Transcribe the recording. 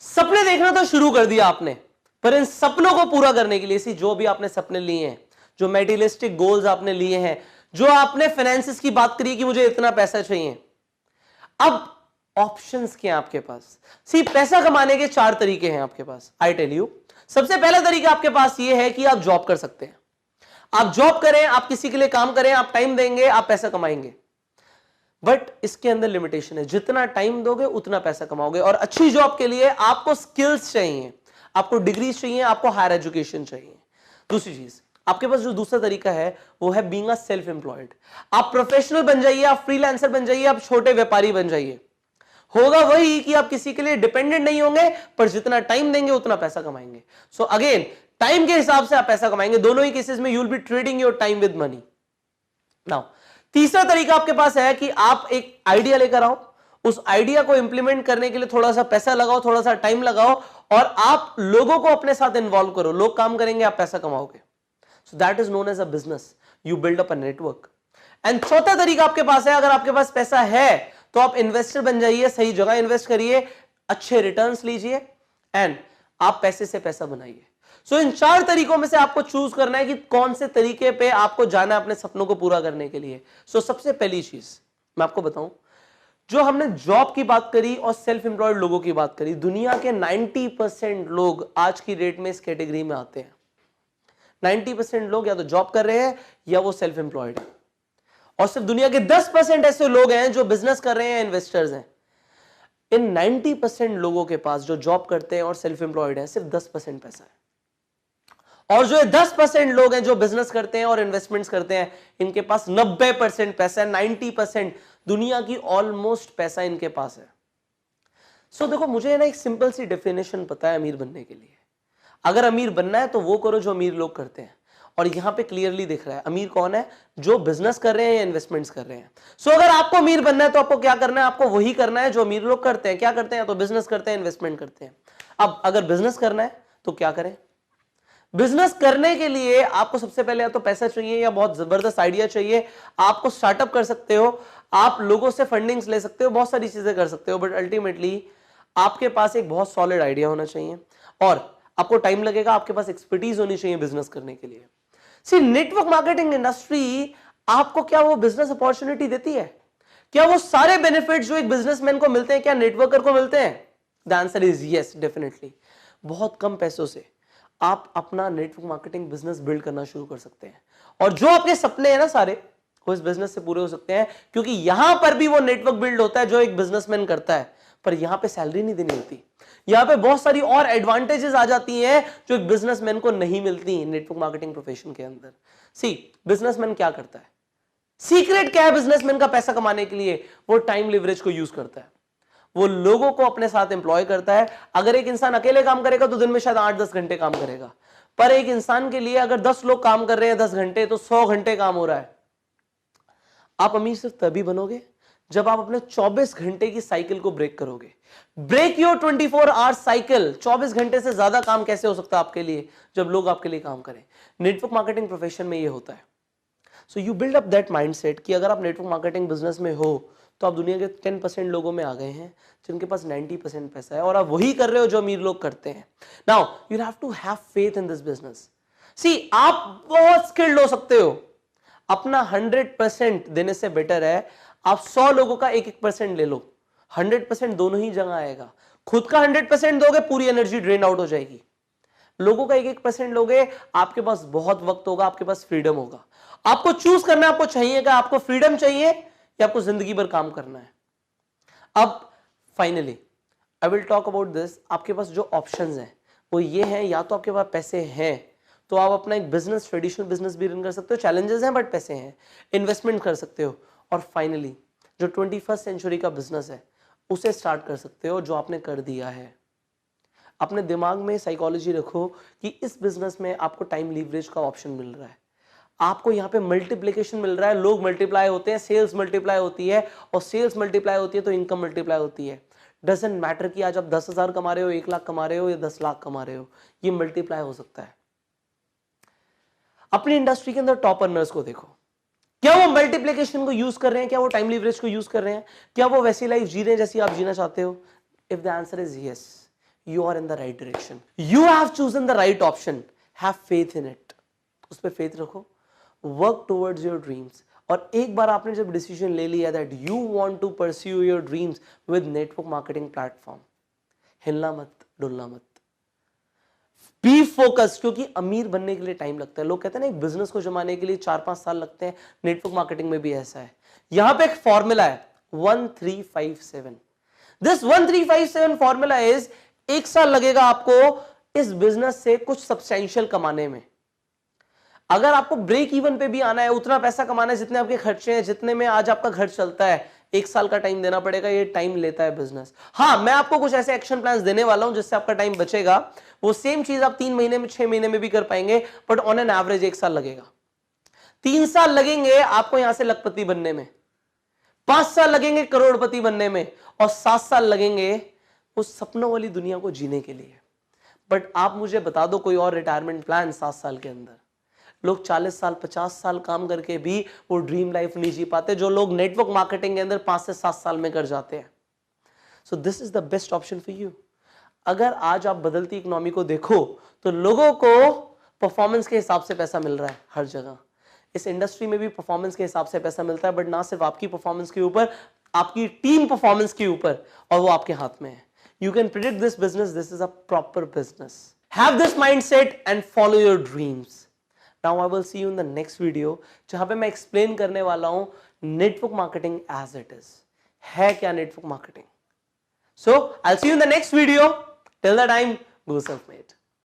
सपने देखना तो शुरू कर दिया आपने, पर इन सपनों को पूरा करने के लिए जो भी आपने सपने लिए हैं, जो मेटीरियलिस्टिक गोल्स आपने लिए हैं, जो आपने फाइनेंसिस की बात करी कि मुझे इतना पैसा चाहिए, अब ऑप्शंस क्या हैं आपके पास? पैसा कमाने के 4 तरीके हैं आपके पास। आई टेल यू, सबसे पहला तरीका आपके पास यह है कि आप जॉब कर सकते हैं। आप जॉब करें, आप किसी के लिए काम करें, आप टाइम देंगे, आप पैसा कमाएंगे। बट इसके अंदर लिमिटेशन है, जितना टाइम दोगे उतना पैसा कमाओगे। और अच्छी जॉब के लिए आपको स्किल्स चाहिए, आपको डिग्रीज चाहिए, आपको हायर एजुकेशन चाहिए। दूसरी चीज, आपके पास जो दूसरा तरीका है वो है बीइंग अ सेल्फ एम्प्लॉयड। आप प्रोफेशनल बन जाइए, आप फ्रीलांसर बन जाइए, आप छोटे व्यापारी बन जाइए। होगा वही कि आप किसी के लिए डिपेंडेंट नहीं होंगे, पर जितना टाइम देंगे उतना पैसा कमाएंगे। सो अगेन, टाइम के हिसाब से आप पैसा कमाएंगे। दोनों ही केसेस में you will be trading your time with money. Now तीसरा तरीका आपके पास है कि आप एक आइडिया लेकर आओ, उस आइडिया को इंप्लीमेंट करने के लिए थोड़ा सा पैसा लगाओ, थोड़ा सा टाइम लगाओ, और आप लोगों को अपने साथ इन्वॉल्व करो। लोग काम करेंगे, आप पैसा कमाओगे। So that is known as a business. You build up a network. And चौथा तरीका आपके पास है, अगर आपके पास पैसा है तो आप इन्वेस्टर बन जाइए, सही जगह इन्वेस्ट करिए, अच्छे रिटर्न्स लीजिए, एंड आप पैसे से पैसा बनाइए। सो इन 4 तरीकों में से आपको चूज करना है कि कौन से तरीके पे आपको जाना है अपने सपनों को पूरा करने के लिए। सबसे पहली चीज मैं आपको बताऊं, जो हमने जॉब की बात करी और सेल्फ एम्प्लॉयड लोगों की बात करी, दुनिया के 90% लोग आज की डेट में इस कैटेगरी में आते हैं। 90% लोग या तो जॉब कर रहे हैं या वो सेल्फ एम्प्लॉयड है, और सिर्फ दुनिया के 10% ऐसे लोग हैं जो बिजनेस कर रहे हैं, इन्वेस्टर्स हैं। इन 90% लोगों के पास जो जॉब करते हैं और सेल्फ एम्प्लॉयड हैं, सिर्फ 10% पैसा है। और जो 10% लोग हैं जो बिजनेस करते हैं और इन्वेस्टमेंट्स करते हैं, इनके पास 90% पैसा है। 90% दुनिया की ऑलमोस्ट पैसा इनके पास है। देखो, मुझे ना एक सिंपल सी डेफिनेशन पता है अमीर बनने के लिए। अगर अमीर बनना है तो वो करो जो अमीर लोग करते हैं। और यहां पे क्लियरली दिख रहा है अमीर कौन है, जो बिजनेस कर रहे हैं या इन्वेस्टमेंट्स कर रहे हैं। अगर आपको अमीर बनना है तो आपको क्या करना है, आपको वही करना है जो अमीर लोग करते हैं। क्या करते हैं, तो बिजनेस करते हैं, इन्वेस्टमेंट करते हैं। अब अगर बिजनेस करना है तो क्या करें? बिजनेस करने के लिए आपको सबसे पहले या तो पैसा चाहिए या बहुत जबरदस्त आइडिया चाहिए। आपको स्टार्टअप कर सकते हो, आप लोगों से फंडिंग्स ले सकते हो, बहुत सारी चीजें कर सकते हो, बट अल्टीमेटली आपके पास एक बहुत सॉलिड आइडिया होना चाहिए और आपको टाइम लगेगा। आपके पास एक्सपर्टीज होनी चाहिए बिजनेस करने के लिए। नेटवर्क मार्केटिंग इंडस्ट्री आपको क्या वो बिजनेस अपॉर्चुनिटी देती है? क्या वो सारे बेनिफिट्स जो एक बिजनेसमैन को मिलते हैं, क्या नेटवर्कर को मिलते हैं? The answer is yes, definitely. बहुत कम पैसों से आप अपना नेटवर्क मार्केटिंग बिजनेस बिल्ड करना शुरू कर सकते हैं, और जो आपके सपने हैं ना सारे, वो इस बिजनेस से पूरे हो सकते हैं। क्योंकि यहां पर भी वो नेटवर्क बिल्ड होता है जो एक बिजनेसमैन करता है, पर यहां पे सैलरी नहीं देनी होती। यहां पे बहुत सारी और एडवांटेजेस आ जाती हैं जो एक बिजनेसमैन को नहीं मिलती नेटवर्क मार्केटिंग प्रोफेशन के अंदर। बिजनेसमैन क्या करता है? सीक्रेट क्या है बिजनेसमैन का पैसा कमाने के लिए? वो टाइम लिवरेज को यूज करता है, वो लोगों को अपने साथ एम्प्लॉय करता है। अगर एक इंसान अकेले काम करेगा तो दिन में शायद 8-10 घंटे काम करेगा, पर एक इंसान के लिए अगर 10 लोग काम कर रहे हैं 10 घंटे, तो 100 घंटे काम हो रहा है। आप अमीर सिर्फ तभी बनोगे जब आप अपने 24 घंटे की साइकिल को ब्रेक करोगे। Break your 24 hours cycle. 24 घंटे से ज्यादा काम कैसे हो सकता है आपके लिए जब लोग आपके लिए काम करें? नेटवर्क मार्केटिंग प्रोफेशन में ये होता है। You build up that mindset कि अगर आप नेटवर्क मार्केटिंग बिजनेस में हो तो आप दुनिया के 10% लोगों में आ गए हैं जिनके पास 90% पैसा है, और आप वही कर रहे हो जो अमीर लोग करते हैं। Now you have to have faith in this business. आप बहुत स्किल्ड हो सकते हो, अपना 100% देने से बेटर है आप 100 लोगों का 1-1% ले लो। 100% दोनों ही जगह आएगा। खुद का 100% दोगे, पूरी एनर्जी ड्रेन आउट हो जाएगी। लोगों का 1-1% लोगे, आपके पास बहुत वक्त होगा, आपके पास फ्रीडम होगा। आपको चूज करना है, आपको चाहिए क्या? आपको फ्रीडम चाहिए या आपको जिंदगी भर काम करना है? अब finally I will talk about this. आपके पास जो ऑप्शंस हैं वो ये हैं, या तो आपके पास पैसे हैं तो आप अपना एक बिजनेस, ट्रेडिशनल बिजनेस भी रन कर सकते हो, चैलेंजेस हैं बट पैसे हैं, इन्वेस्टमेंट कर सकते हो, और फाइनली जो 21st सेंचुरी का बिजनेस है उसे स्टार्ट कर सकते हो जो आपने कर दिया है। अपने दिमाग में साइकोलॉजी रखो कि इस बिजनेस में आपको टाइम लीवरेज का ऑप्शन मिल रहा है, आपको यहां पे मल्टीप्लिकेशन मिल रहा है, लोग मल्टीप्लाई होते हैं, सेल्स मल्टीप्लाई होती है, और सेल्स मल्टीप्लाई होती है तो इनकम मल्टीप्लाई होती है। डजंट मैटर कि आज आप 10,000 कमा रहे हो, 1 लाख कमा रहे हो या 10 लाख कमा रहे हो, ये मल्टीप्लाई हो सकता है। अपनी इंडस्ट्री के अंदर टॉप अर्नर्स को देखो, क्या वो मल्टीप्लिकेशन को यूज कर रहे हैं? क्या वो टाइम लीवरेज को यूज कर रहे हैं? क्या वो वैसी लाइफ जी रहे हैं जैसी आप जीना चाहते हो? If the answer is yes, you are in the right direction. You have chosen the right option. Have faith in it. उस पे faith रखो. Work towards your dreams. और एक बार आपने जब डिसीजन ले लिया that you want to pursue your dreams with network marketing platform, हिलना मत, डुलना मत. बी फोकस, क्योंकि अमीर बनने के लिए टाइम लगता है. लोग कहते हैं ना एक बिजनेस को जमाने के लिए 4-5 साल लगते हैं. नेटवर्क मार्केटिंग में भी ऐसा है. यहां पे एक फॉर्मूला है 1357. दिस 1357 फॉर्मूला इज, 1 साल लगेगा आपको इस बिजनेस से कुछ सब्सटेंशियल कमाने में. अगर आपको ब्रेक इवन पे भी आना है, उतना पैसा कमाना है जितने आपके खर्चे हैं, जितने में आज आपका घर चलता है, 1 साल का टाइम देना पड़ेगा. ये टाइम लेता है बिजनेस. हाँ, मैं आपको कुछ ऐसे एक्शन प्लान्स देने वाला हूं जिससे आपका टाइम बचेगा. वो सेम चीज आप 3 महीने में, 6 महीने में भी कर पाएंगे, बट ऑन एन एवरेज 1 साल लगेगा. 3 साल लगेंगे आपको यहां से लखपति बनने में, 5 साल लगेंगे करोड़पति बनने में, और 7 साल लगेंगे उस सपनों वाली दुनिया को जीने के लिए. बट आप मुझे बता दो कोई और रिटायरमेंट प्लान 7 साल के अंदर. लोग 40 साल 50 साल काम करके भी वो ड्रीम लाइफ नहीं जी पाते जो लोग नेटवर्क मार्केटिंग के अंदर 5 से 7 साल में कर जाते हैं. So this is the best option for you. अगर आज आप बदलती इकोनॉमी को देखो तो लोगों को परफॉर्मेंस के हिसाब से पैसा मिल रहा है हर जगह. इस इंडस्ट्री में भी परफॉर्मेंस के हिसाब से पैसा मिलता है, बट ना सिर्फ आपकी परफॉर्मेंस के ऊपर, आपकी टीम परफॉर्मेंस के ऊपर, और वो आपके हाथ में है. You can predict this business. This is a proper business. Have this mindset and follow your dreams. Now I will see you in the next video, जहां पे मैं एक्सप्लेन करने वाला हूं network marketing as it is. है क्या network marketing? So I'll see you in the next video. Till the time, go self-made.